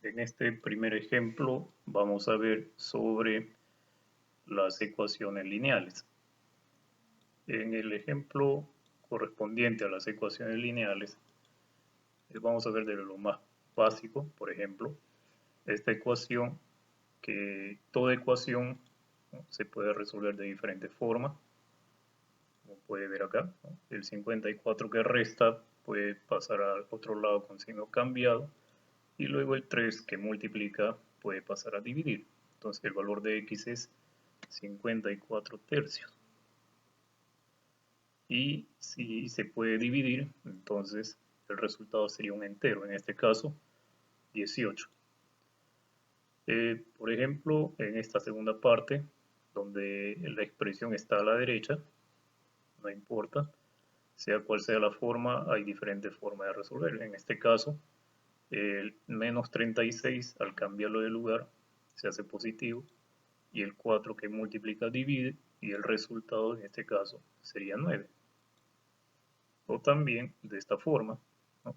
En este primer ejemplo vamos a ver sobre las ecuaciones lineales. En el ejemplo correspondiente a las ecuaciones lineales, vamos a ver de lo más básico, por ejemplo, esta ecuación, que toda ecuación, ¿no?, se puede resolver de diferentes formas, como puede ver acá, ¿no? El 54 que resta puede pasar al otro lado con signo cambiado, y luego el 3 que multiplica puede pasar a dividir. Entonces el valor de x es 54 tercios. Y si se puede dividir, entonces el resultado sería un entero, en este caso 18. Por ejemplo, en esta segunda parte, donde la expresión está a la derecha, no importa, sea cual sea la forma, hay diferentes formas de resolver. En este caso, el menos 36 al cambiarlo de lugar se hace positivo, y el 4 que multiplica divide, y el resultado en este caso sería 9. O también de esta forma, ¿no?,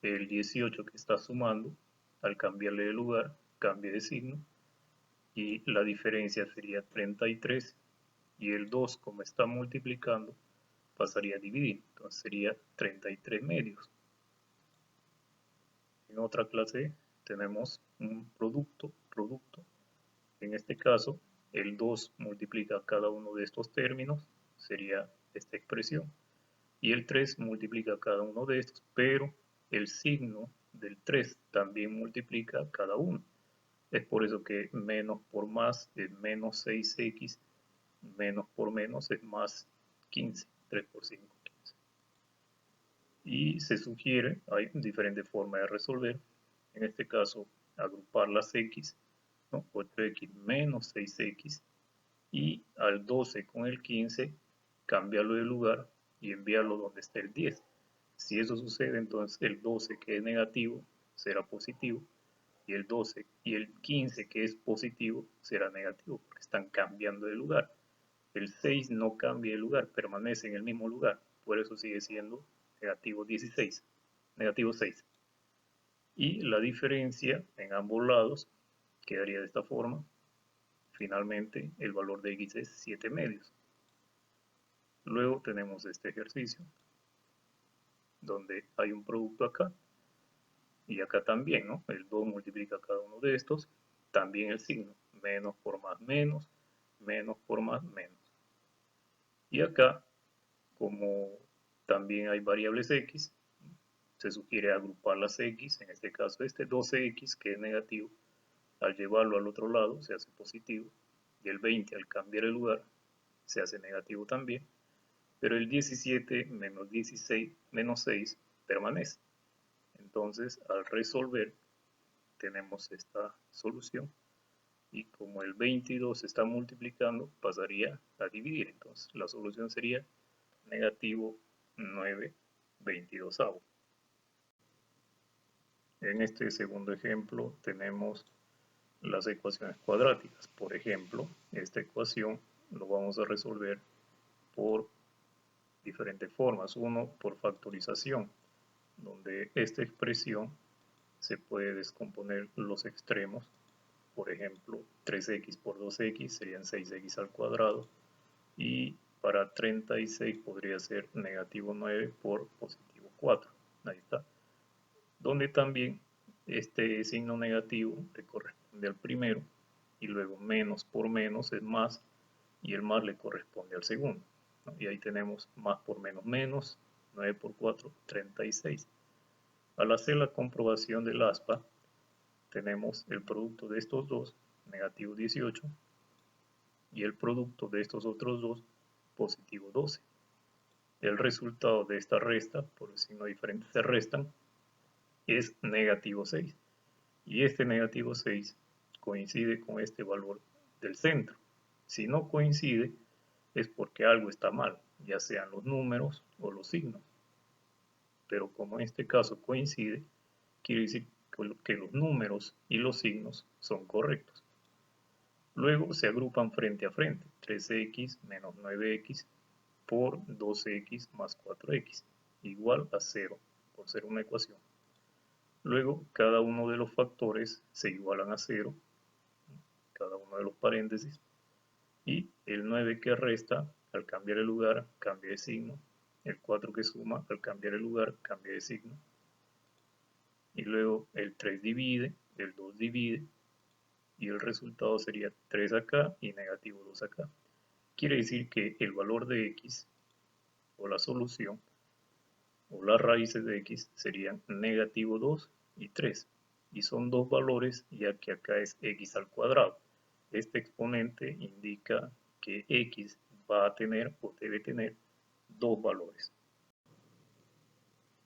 el 18 que está sumando, al cambiarle de lugar, cambia de signo, y la diferencia sería 33, y el 2 como está multiplicando pasaría a dividir, entonces sería 33 medios. En otra clase tenemos un producto, en este caso el 2 multiplica cada uno de estos términos, sería esta expresión, y el 3 multiplica cada uno de estos, pero el signo del 3 también multiplica cada uno. Es por eso que menos por más es menos 6x, menos por menos es más 15, 3 por 5, 15. Y se sugiere, hay diferentes formas de resolver, en este caso agrupar las x, ¿no?, 8x menos 6x, y al 12 con el 15 cambiarlo de lugar y enviarlo donde esté el 10. Si eso sucede, entonces el 12 que es negativo será positivo, y el 12 y el 15 que es positivo será negativo, porque están cambiando de lugar. El 6 no cambia de lugar, permanece en el mismo lugar, por eso sigue siendo negativo 16, negativo 6. Y la diferencia en ambos lados quedaría de esta forma. Finalmente el valor de x es 7 medios. Luego tenemos este ejercicio, donde hay un producto acá, y acá también, ¿no? El 2 multiplica cada uno de estos, también el signo, menos por más menos, menos por más menos. Y acá, como también hay variables x, se sugiere agrupar las x, en este caso este 12x que es negativo, al llevarlo al otro lado se hace positivo, y el 20 al cambiar el lugar se hace negativo también, pero el 17 menos 16 menos 6 permanece. Entonces al resolver tenemos esta solución, y como el 22 se está multiplicando pasaría a dividir, entonces la solución sería negativo 9/22. En este segundo ejemplo tenemos las ecuaciones cuadráticas. Por ejemplo, esta ecuación lo vamos a resolver por diferentes formas. Uno, por factorización, donde esta expresión se puede descomponer los extremos. Por ejemplo, 3x por 2x serían 6x al cuadrado, y para 36 podría ser negativo 9 por positivo 4. Ahí está. Donde también este signo negativo le corresponde al primero, y luego menos por menos es más, y el más le corresponde al segundo, ¿no? Y ahí tenemos más por menos menos, 9 por 4, 36. Al hacer la comprobación del aspa, tenemos el producto de estos dos, negativo 18, y el producto de estos otros dos, positivo 12. El resultado de esta resta, por el signo diferente se restan, es negativo 6. Y este negativo 6 coincide con este valor del centro. Si no coincide, es porque algo está mal, ya sean los números o los signos. Pero como en este caso coincide, quiere decir que los números y los signos son correctos. Luego se agrupan frente a frente, 13x menos 9x por 12x más 4x, igual a 0, por ser una ecuación. Luego, cada uno de los factores se igualan a 0, cada uno de los paréntesis, y el 9 que resta, al cambiar el lugar, cambia de signo. El 4 que suma, al cambiar el lugar, cambia de signo. Y luego el 3 divide, el 2 divide, y el resultado sería 3 acá y negativo 2 acá. Quiere decir que el valor de x, o la solución, o las raíces de x serían negativo 2 y 3. Y son dos valores, ya que acá es x al cuadrado. Este exponente indica que x va a tener o debe tener dos valores.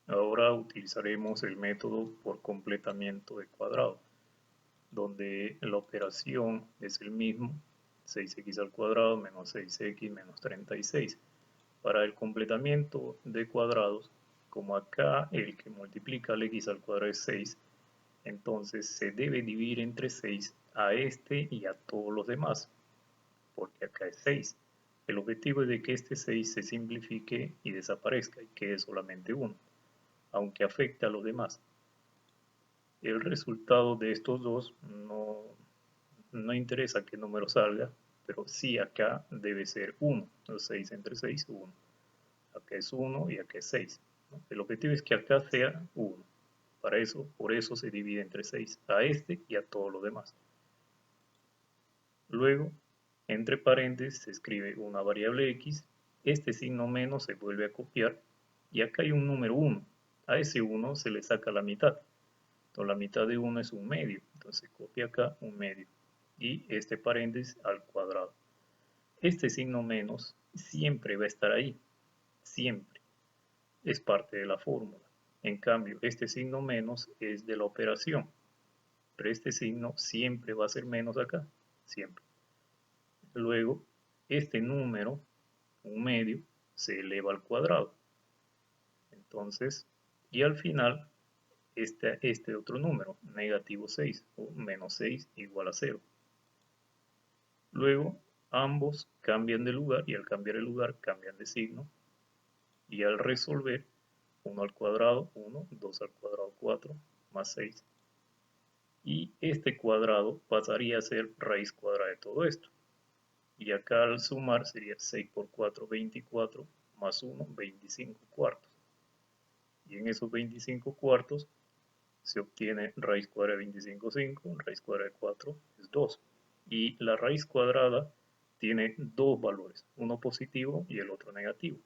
Ahora utilizaremos el método por completamiento de cuadrado, donde la operación es el mismo, 6x al cuadrado menos 6x menos 36. Para el completamiento de cuadrados, como acá el que multiplica al x al cuadrado es 6, entonces se debe dividir entre 6 a este y a todos los demás, porque acá es 6. El objetivo es de que este 6 se simplifique y desaparezca y quede solamente 1, aunque afecte a los demás. El resultado de estos dos no interesa qué número salga, pero sí acá debe ser 1. Entonces 6 entre 6, 1. Acá es 1 y acá es 6. ¿No? El objetivo es que acá sea 1. Para eso, por eso se divide entre 6, a este y a todos los demás. Luego, entre paréntesis se escribe una variable x, este signo menos se vuelve a copiar, y acá hay un número 1. A ese 1 se le saca la mitad. Entonces la mitad de 1 es un medio, entonces copia acá un medio. Y este paréntesis al cuadrado. Este signo menos siempre va a estar ahí, siempre. Es parte de la fórmula. En cambio, este signo menos es de la operación, pero este signo siempre va a ser menos acá, siempre. Luego, este número, un medio, se eleva al cuadrado. Entonces, y al final, este otro número, negativo 6 o menos 6 igual a 0. Luego, ambos cambian de lugar y al cambiar el lugar cambian de signo. Y al resolver, 1 al cuadrado, 1, 2 al cuadrado, 4, más 6. Y este cuadrado pasaría a ser raíz cuadrada de todo esto. Y acá al sumar sería 6 por 4, 24, más 1, 25 cuartos. Y en esos 25 cuartos se obtiene raíz cuadrada de 25, 5, raíz cuadrada de 4 es 2. Y la raíz cuadrada tiene dos valores, uno positivo y el otro negativo.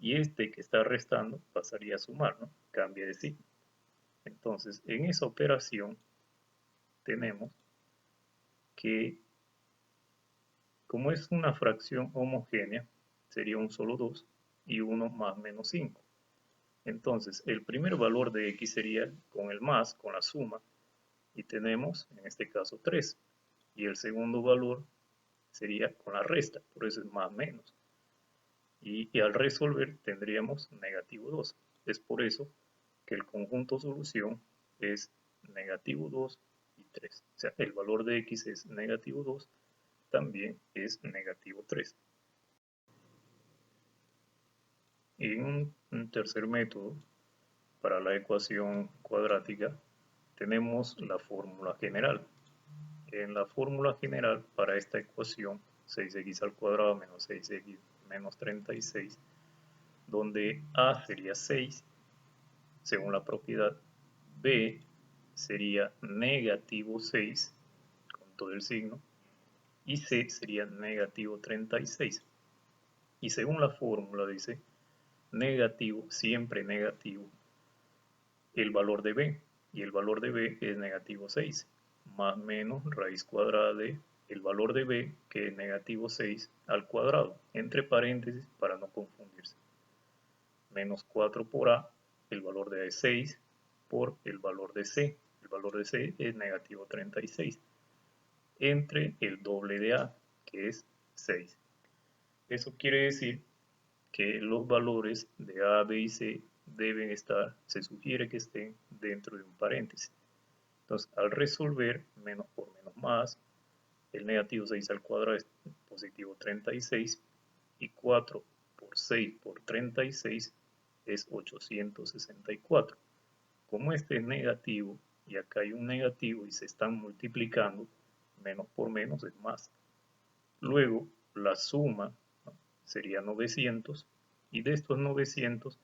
Y este que está restando pasaría a sumar, ¿no? Cambia de signo. Entonces, en esa operación tenemos que, como es una fracción homogénea, sería un solo 2 y 1 más menos 5. Entonces, el primer valor de x sería con el más, con la suma, y tenemos, en este caso, 3. Y el segundo valor sería con la resta, por eso es más menos. Y al resolver tendríamos negativo 2. Es por eso que el conjunto solución es negativo 2 y 3. O sea, el valor de x es negativo 2, también es negativo 3. En un tercer método, para la ecuación cuadrática, tenemos la fórmula general. En la fórmula general para esta ecuación, 6x al cuadrado menos 6x menos 36, donde a sería 6, según la propiedad, b sería negativo 6, con todo el signo, y c sería negativo 36. Y según la fórmula dice, negativo, siempre negativo, el valor de b, y el valor de b es negativo 6, más menos raíz cuadrada de el valor de b, que es negativo 6 al cuadrado, entre paréntesis para no confundirse. Menos 4 por a, el valor de a es 6, por el valor de c. El valor de c es negativo 36, entre el doble de a, que es 6. Eso quiere decir que los valores de a, b y c deben estar, se sugiere que estén dentro de un paréntesis. Entonces, al resolver, menos por menos más, el negativo 6 al cuadrado es positivo 36, y 4 por 6 por 36 es 864. como este es negativo y acá hay un negativo y se están multiplicando, menos por menos es más. Luego la suma, ¿no?, sería 900 y de estos 900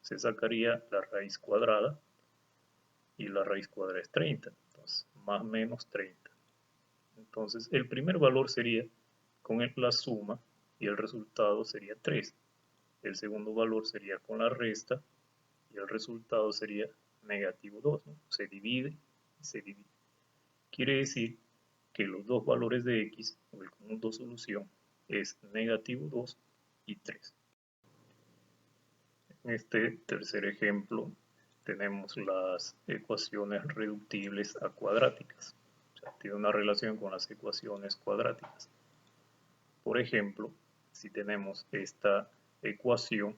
se sacaría la raíz cuadrada y la raíz cuadrada es 30, entonces más menos 30. Entonces el primer valor sería con la suma y el resultado sería 3. El segundo valor sería con la resta y el resultado sería negativo 2, ¿no? Se divide y se divide. Quiere decir que los dos valores de x, o el conjunto de solución, es negativo 2 y 3. En este tercer ejemplo tenemos las ecuaciones reductibles a cuadráticas. O sea, tiene una relación con las ecuaciones cuadráticas. Por ejemplo, si tenemos esta ecuación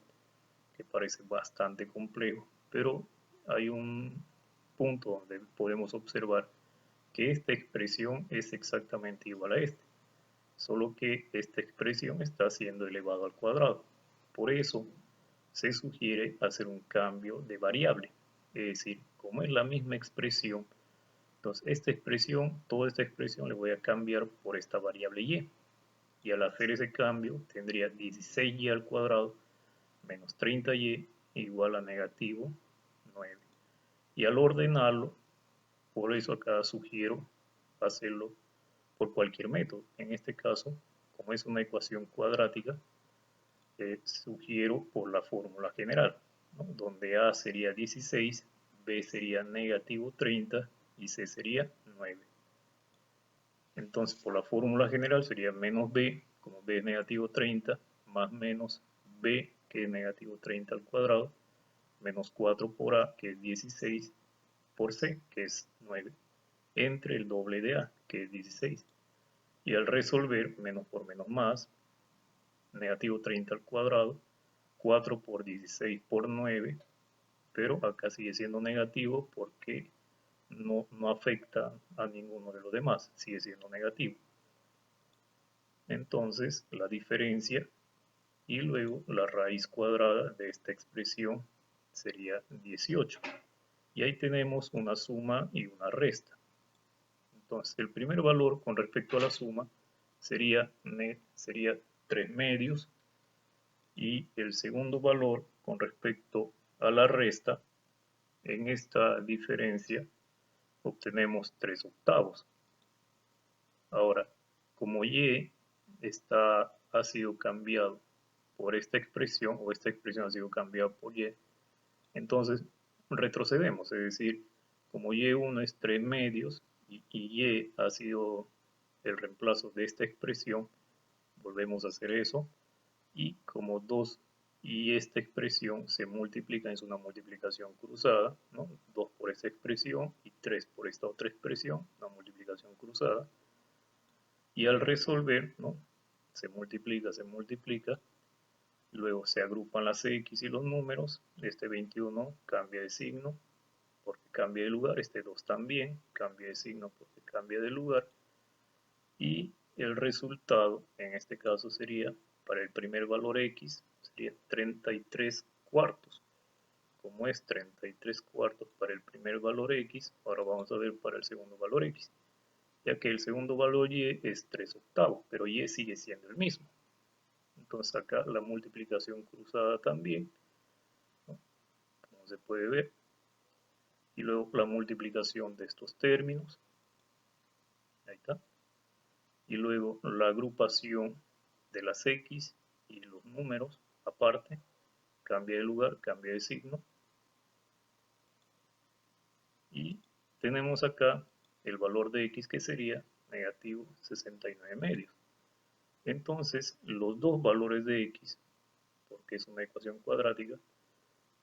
que parece bastante complejo, pero hay un punto donde podemos observar que esta expresión es exactamente igual a esta, solo que esta expresión está siendo elevado al cuadrado. Por eso se sugiere hacer un cambio de variable, es decir, como es la misma expresión, entonces esta expresión, toda esta expresión le voy a cambiar por esta variable y. Y al hacer ese cambio tendría 16y al cuadrado menos 30y igual a negativo 9. Y al ordenarlo, por eso acá sugiero hacerlo por cualquier método. En este caso, como es una ecuación cuadrática, sugiero por la fórmula general, ¿no?, donde A sería 16, B sería negativo 30 y C sería 9. Entonces, por la fórmula general sería menos B, como B es negativo 30, más menos B, que es negativo 30 al cuadrado, menos 4 por A, que es 16, por C, que es 9, entre el doble de A, que es 16. Y al resolver, menos por menos más, negativo 30 al cuadrado, 4 por 16 por 9, pero acá sigue siendo negativo porque no afecta a ninguno de los demás, sigue siendo negativo. Entonces la diferencia y luego la raíz cuadrada de esta expresión sería 18. Y ahí tenemos una suma y una resta. Entonces el primer valor con respecto a la suma sería 3 medios y el segundo valor con respecto a la resta, en esta diferencia obtenemos 3 octavos. Ahora, como y ha sido cambiado por esta expresión, o esta expresión ha sido cambiada por y, entonces retrocedemos, es decir, como y1 es 3 medios y y ha sido el reemplazo de esta expresión, volvemos a hacer eso, y como 2 y esta expresión se multiplican, es una multiplicación cruzada, ¿no?, 2 por esta expresión y 3 por esta otra expresión, una multiplicación cruzada, y al resolver, ¿no?, se multiplica, luego se agrupan las x y los números, este 21 cambia de signo porque cambia de lugar, este 2 también cambia de signo porque cambia de lugar, y el resultado en este caso sería, para el primer valor x, sería 33 cuartos. Como es 33 cuartos para el primer valor x, ahora vamos a ver para el segundo valor x, ya que el segundo valor y es 3 octavos, pero y sigue siendo el mismo. Entonces acá la multiplicación cruzada también, ¿no?, como se puede ver, y luego la multiplicación de estos términos, ahí está, y luego la agrupación de las x y los números aparte, cambia de lugar, cambia de signo, y tenemos acá el valor de x que sería negativo 69 medios. Entonces los dos valores de x, porque es una ecuación cuadrática,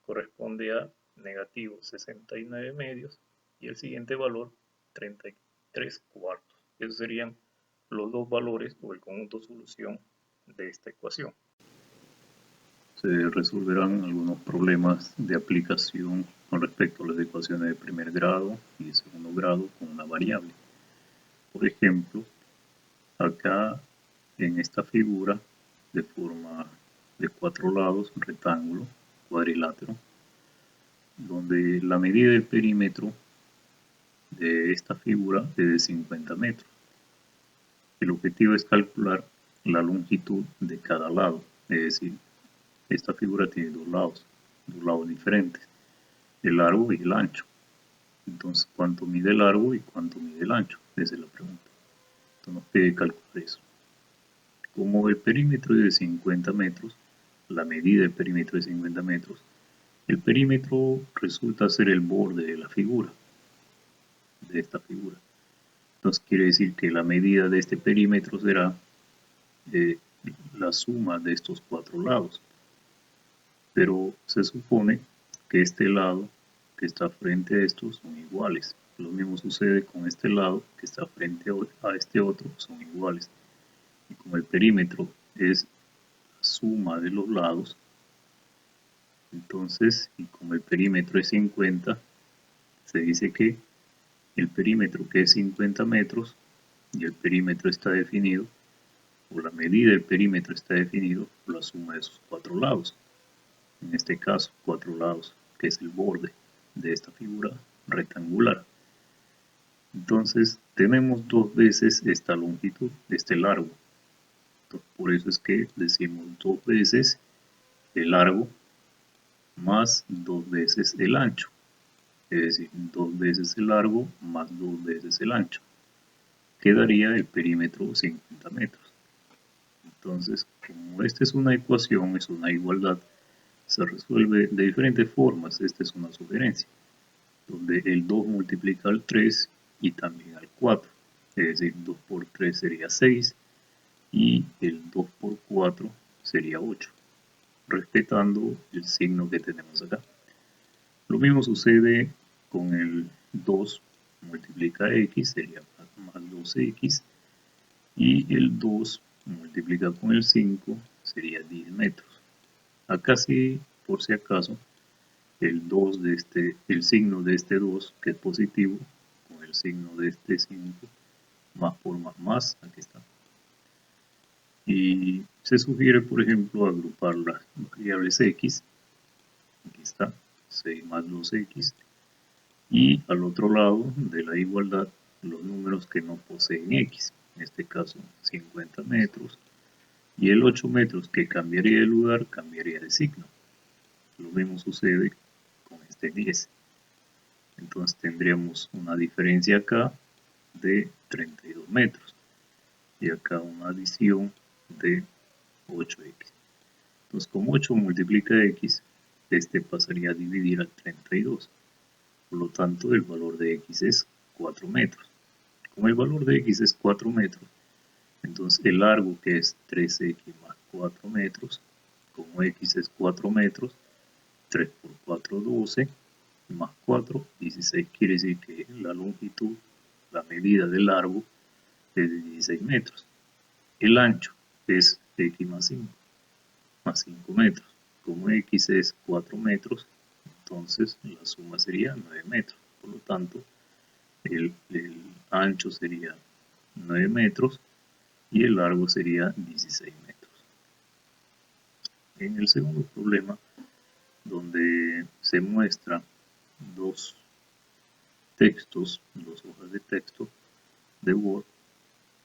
corresponde a negativo 69 medios y el siguiente valor 33 cuartos. Esos serían los dos valores o el conjunto solución de esta ecuación. Se resolverán algunos problemas de aplicación con respecto a las ecuaciones de primer grado y de segundo grado con una variable. Por ejemplo, acá en esta figura de forma de 4 lados, rectángulo, cuadrilátero, donde la medida del perímetro de esta figura es de 50 metros. El objetivo es calcular la longitud de cada lado, es decir, esta figura tiene dos lados diferentes, el largo y el ancho. Entonces, ¿cuánto mide el largo y cuánto mide el ancho? Esa es la pregunta. Entonces, nos pide calcular eso. Como el perímetro es de 50 metros, la medida del perímetro es 50 metros, el perímetro resulta ser el borde de la figura, de esta figura. Entonces quiere decir que la medida de este perímetro será la suma de estos cuatro lados. Pero se supone que este lado que está frente a estos son iguales. Lo mismo sucede con este lado que está frente a este otro, son iguales. Y como el perímetro es la suma de los lados, entonces, y como el perímetro es 50, se dice que el perímetro que es 50 metros y el perímetro está definido, o la medida del perímetro está definido por la suma de sus cuatro lados. En este caso, cuatro lados, que es el borde de esta figura rectangular. Entonces, tenemos dos veces esta longitud, este largo. Entonces, por eso es que decimos dos veces el largo más dos veces el ancho. Es decir, dos veces el largo más dos veces el ancho. Quedaría el perímetro 50 metros. Entonces, como esta es una ecuación, es una igualdad, se resuelve de diferentes formas. Esta es una sugerencia, donde el 2 multiplica al 3 y también al 4. Es decir, 2 por 3 sería 6 y el 2 por 4 sería 8, respetando el signo que tenemos acá. Lo mismo sucede con el 2 multiplica x, sería más 2x, y el 2 multiplica con el 5 sería 10 metros. Acá sí, por si acaso, el 2 de el signo de este 2, que es positivo, con el signo de este 5, más por más, aquí está. Y se sugiere, por ejemplo, agrupar las variables x, aquí está, 6 más 2x, y al otro lado de la igualdad, los números que no poseen x, en este caso 50 metros, y el 8 metros que cambiaría de lugar, cambiaría de signo. Lo mismo sucede con este 10. Entonces tendríamos una diferencia acá de 32 metros y acá una adición de 8x. Entonces como 8 multiplica x, este pasaría a dividir a 32. Por lo tanto el valor de x es 4 metros. Como el valor de x es 4 metros, entonces el largo, que es 3x más 4 metros, como x es 4 metros, 3 por 4, 12, más 4, 16. Quiere decir que la longitud, la medida del largo, es de 16 metros. El ancho es x más 5, más 5 metros. Como x es 4 metros, entonces la suma sería 9 metros. Por lo tanto, el ancho sería 9 metros y el largo sería 16 metros. En el segundo problema, donde se muestra dos textos, dos hojas de texto de Word,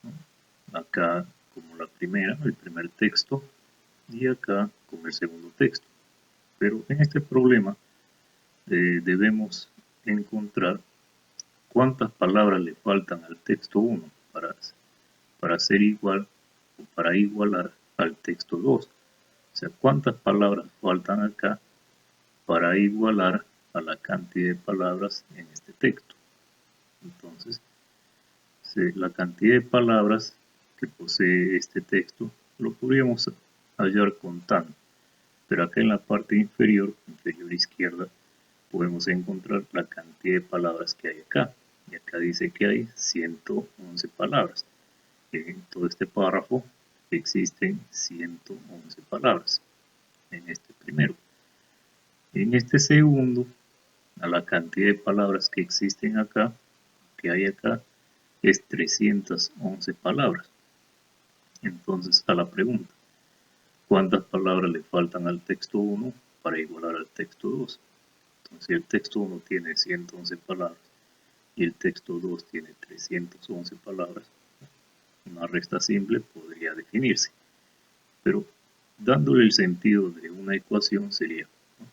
¿no? Acá como la primera, el primer texto, y acá como el segundo texto. Pero en este problema debemos encontrar cuántas palabras le faltan al texto 1 para ser igual o para igualar al texto 2. O sea, cuántas palabras faltan acá para igualar a la cantidad de palabras en este texto. Entonces, la cantidad de palabras que posee este texto lo podríamos hallar contando, pero acá en la parte inferior izquierda, podemos encontrar la cantidad de palabras que hay acá. Y acá dice que hay 111 palabras. En todo este párrafo existen 111 palabras en este primero. En este segundo, a la cantidad de palabras que existen acá, que hay acá, es 311 palabras. Entonces, a la pregunta, ¿cuántas palabras le faltan al texto 1 para igualar al texto 2? Entonces el texto 1 tiene 111 palabras y el texto 2 tiene 311 palabras. Una resta simple podría definirse, pero dándole el sentido de una ecuación sería, ¿no?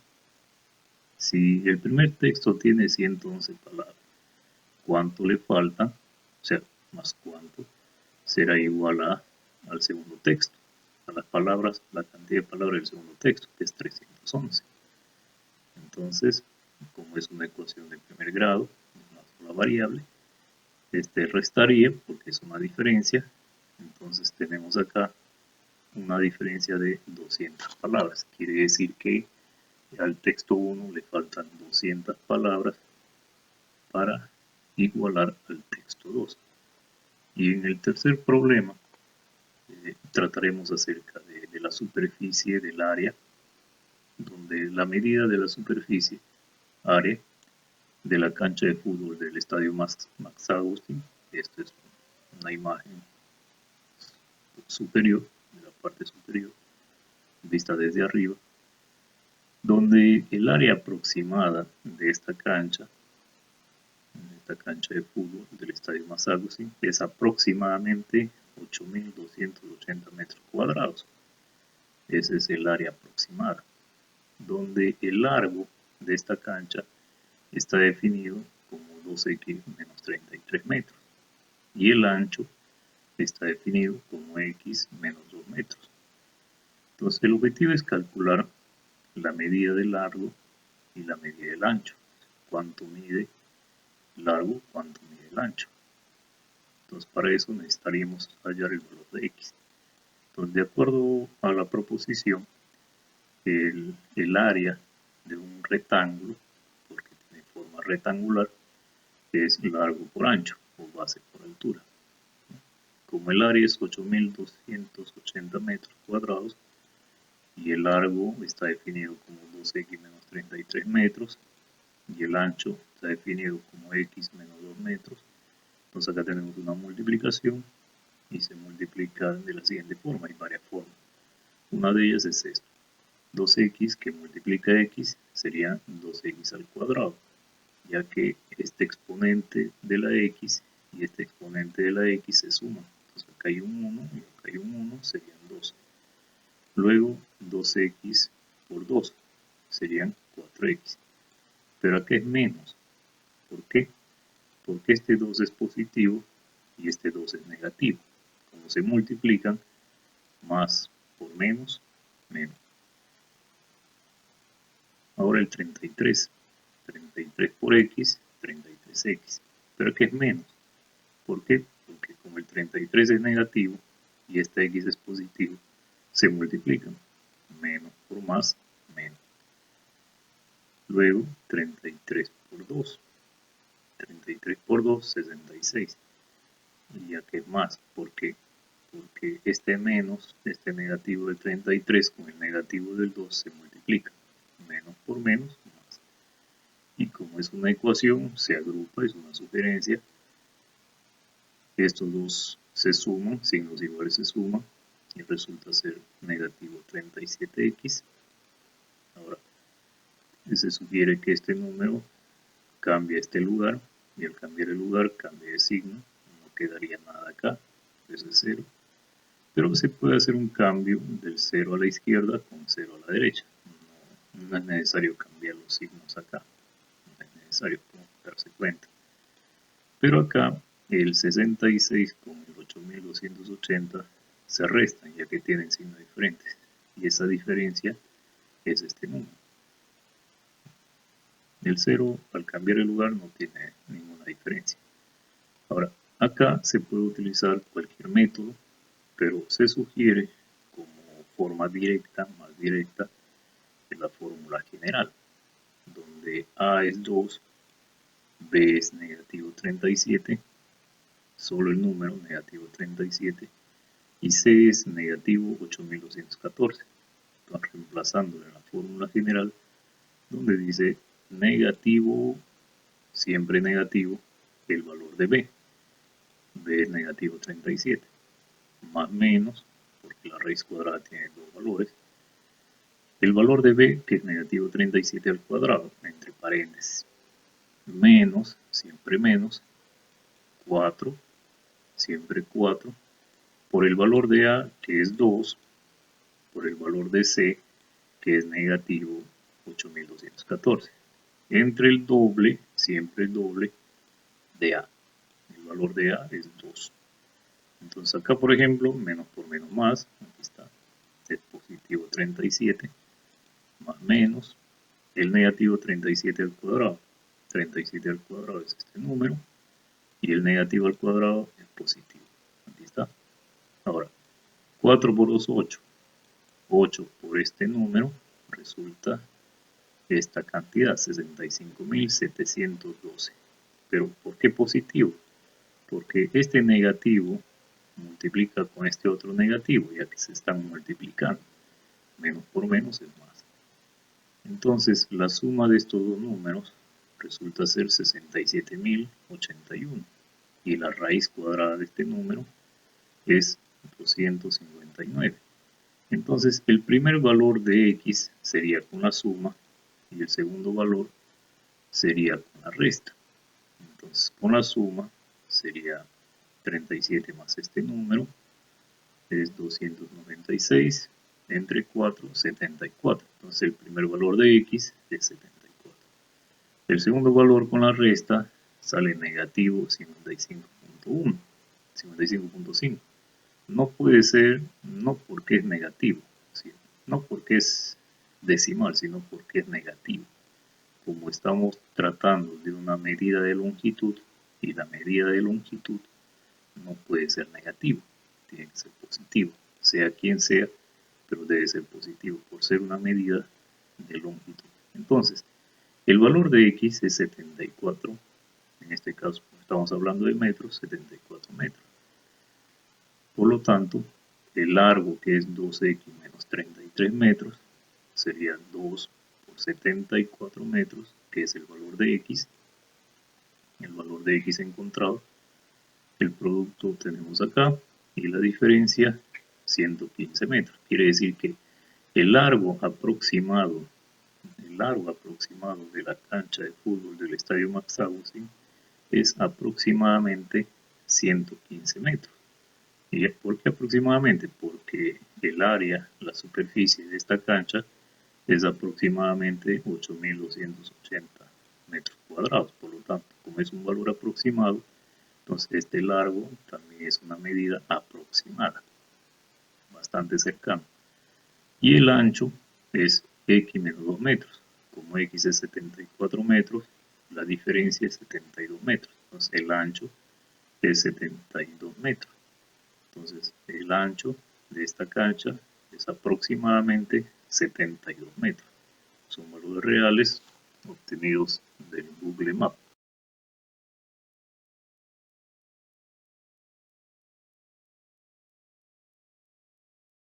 Si el primer texto tiene 111 palabras, ¿cuánto le faltan? O sea, más cuánto será igual al segundo texto, a las palabras, la cantidad de palabras del segundo texto, que es 311. Entonces, como es una ecuación de primer grado, una sola variable, restaría porque es una diferencia. Entonces tenemos acá una diferencia de 200 palabras. Quiere decir que al texto 1 le faltan 200 palabras para igualar al texto 2. Y en el tercer problema trataremos acerca de la superficie del área, donde la medida de la superficie, área, de la cancha de fútbol del estadio Max Agustín, esta es una imagen superior, de la parte superior, vista desde arriba, donde el área aproximada de esta cancha de fútbol del estadio Max Agustín es aproximadamente 8.280 metros cuadrados. Ese es el área aproximada, donde el largo de esta cancha está definido como 2x menos 33 metros y el ancho está definido como x menos 2 metros. Entonces el objetivo es calcular la medida del largo y la medida del ancho. Cuánto mide el largo, cuánto mide el ancho. Entonces para eso necesitaríamos hallar el valor de x. Entonces de acuerdo a la proposición, el área de un rectángulo, porque tiene forma rectangular, es largo por ancho o base por altura. Como el área es 8.280 metros cuadrados y el largo está definido como 2x menos 33 metros y el ancho está definido como x menos 2 metros, entonces acá tenemos una multiplicación y se multiplica de la siguiente forma, hay varias formas. Una de ellas es esto, 2x que multiplica x sería 2x al cuadrado, ya que este exponente de la x y este exponente de la x se suman. Entonces acá hay un 1 y acá hay un 1, serían 2. Luego 2x por 2 serían 4x. Pero acá es menos. ¿Por qué? Porque este 2 es positivo y este 2 es negativo. Como se multiplican, más por menos, menos. Ahora el 33. 33 por x, 33x. Pero aquí es menos. ¿Por qué? Porque como el 33 es negativo y esta x es positivo, se multiplican. Menos por más, menos. Luego 33 por 2. 33 por 2, 66. Y aquí es más. ¿Por qué? Porque este menos, este negativo del 33 con el negativo del 2 se multiplica. Menos por menos, más. Y como es una ecuación, se agrupa, es una sugerencia. Estos dos se suman, signos iguales se suman y resulta ser negativo 37x. Ahora, se sugiere que este número cambie este lugar y al cambiar el lugar cambie de signo, no quedaría nada acá, es 0. Pero se puede hacer un cambio del 0 a la izquierda con 0 a la derecha. No es necesario cambiar los signos acá, no es necesario como darse cuenta. Pero acá el 66 con el 8280 se restan ya que tienen signos diferentes y esa diferencia es este número. El 0 al cambiar el lugar no tiene ninguna diferencia. Ahora, acá se puede utilizar cualquier método, pero se sugiere como forma directa, más directa, de la fórmula general, donde A es 2, B es negativo 37, solo el número negativo 37, y C es negativo 8214. Entonces, reemplazándolo en la fórmula general, donde dice negativo, siempre negativo, el valor de B. B es negativo 37, más menos, porque la raíz cuadrada tiene dos valores, el valor de b, que es negativo 37 al cuadrado, entre paréntesis, menos, siempre menos, 4, siempre 4, por el valor de a, que es 2, por el valor de c, que es negativo 8214, entre el doble, siempre el doble, de a. El valor de a es 2. Entonces acá, por ejemplo, menos por menos más, aquí está, es positivo 37, más menos, el negativo 37 al cuadrado. 37 al cuadrado es este número, y el negativo al cuadrado es positivo. Aquí está. Ahora, 4 por 2, 8. 8 por este número resulta esta cantidad, 65.712. Pero, ¿por qué positivo? Porque este negativo multiplica con este otro negativo, ya que se están multiplicando. Menos por menos es más. Entonces, la suma de estos dos números resulta ser 67.081. Y la raíz cuadrada de este número es 259. Entonces, el primer valor de x sería con la suma y el segundo valor sería con la resta. Entonces, con la suma sería 37 más este número es 296 entre 4, 74. Entonces, el primer valor de x es 74. El segundo valor con la resta sale negativo 55.1, 55.5. No puede ser, no porque es negativo, ¿sí? No porque es decimal, sino porque es negativo. Como estamos tratando de una medida de longitud, y la medida de longitud no puede ser negativo, tiene que ser positivo, sea quien sea, pero debe ser positivo por ser una medida de longitud. Entonces, el valor de x es 74, en este caso estamos hablando de metros, 74 metros. Por lo tanto, el largo, que es 2x menos 33 metros, sería 2 por 74 metros, que es el valor de x encontrado. El producto tenemos acá y la diferencia 115 metros. Quiere decir que el largo aproximado de la cancha de fútbol del estadio Max Agustín es aproximadamente 115 metros. ¿Y por qué aproximadamente? Porque el área, la superficie de esta cancha es aproximadamente 8.280 metros cuadrados. Por lo tanto, como es un valor aproximado, entonces este largo también es una medida aproximada, bastante cercano. Y el ancho es x menos 2 metros. Como x es 74 metros, la diferencia es 72 metros. Entonces el ancho es 72 metros. Entonces, el ancho de esta cancha es aproximadamente 72 metros. Son valores reales obtenidos del Google Maps.